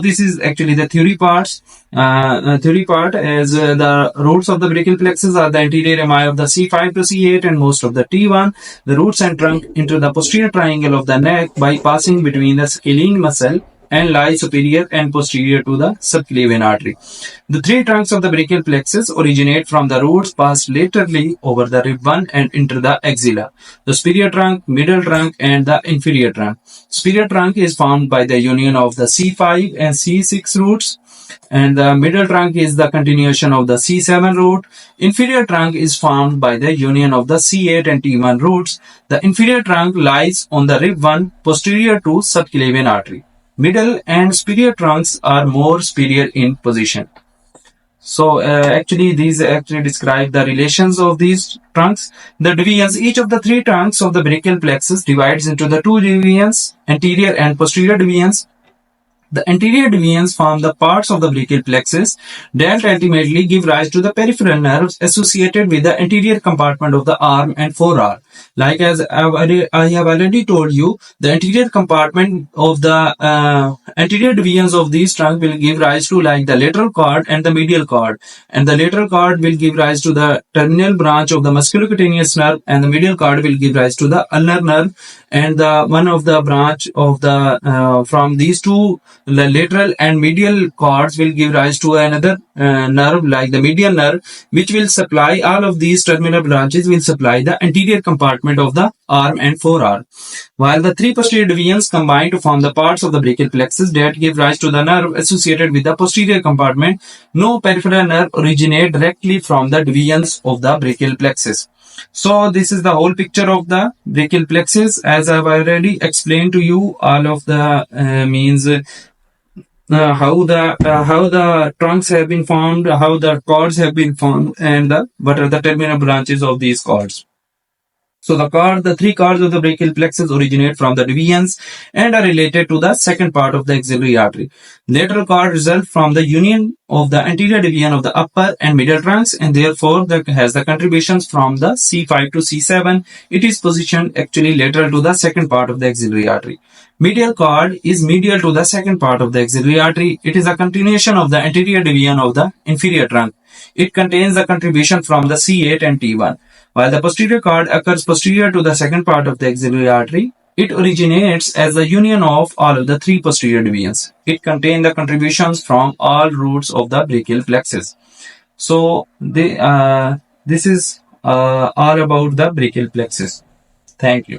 this is actually the theory parts. Theory part is the roots of the brachial plexus are the anterior MI of the C5 to C8 and most of the T1. The roots and trunk into the posterior triangle of the neck by passing between the scalene muscle and lie superior and posterior to the subclavian artery. The three trunks of the brachial plexus originate from the roots, pass laterally over the rib bone and enter the axilla. The superior trunk, middle trunk, and the inferior trunk. Superior trunk is formed by the union of the C5 and C6 roots, and the middle trunk is the continuation of the C7 root. Inferior trunk is formed by the union of the C8 and T1 roots. The inferior trunk lies on the rib bone posterior to subclavian artery. Middle and superior trunks are more superior in position. So actually these actually describe the relations of these trunks. The divisions, each of the three trunks of the brachial plexus divides into the two divisions, anterior and posterior divisions. The anterior divisions form the parts of the brachial plexus that ultimately give rise to the peripheral nerves associated with the anterior compartment of the arm and forearm. Like as I have already told you, the anterior compartment of the anterior divisions of these trunks will give rise to like the lateral cord and the medial cord. And the lateral cord will give rise to the terminal branch of the musculocutaneous nerve, and the medial cord will give rise to the ulnar nerve. And the one of the branch of the from these two, the lateral and medial cords, will give rise to another nerve like the medial nerve, which will supply all of these terminal branches will supply the anterior compartment of the arm and forearm. While the three posterior divisions combine to form the parts of the brachial plexus that give rise to the nerve associated with the posterior compartment, no peripheral nerve originate directly from the divisions of the brachial plexus. So this is the whole picture of the brachial plexus. As I've already explained to you, all of the how the trunks have been formed, how the cords have been formed, and what are the terminal branches of these cords. So the three cords of the brachial plexus originate from the divisions and are related to the second part of the axillary artery. Lateral cord results from the union of the anterior division of the upper and middle trunks, and therefore has the contributions from the C5 to C7. It is positioned actually lateral to the second part of the axillary artery. Medial cord is medial to the second part of the axillary artery. It is a continuation of the anterior division of the inferior trunk. It contains the contribution from the C8 and T1. While the posterior cord occurs posterior to the second part of the axillary artery, it originates as the union of all of the three posterior divisions. It contains the contributions from all roots of the brachial plexus. So this is all about the brachial plexus. Thank you.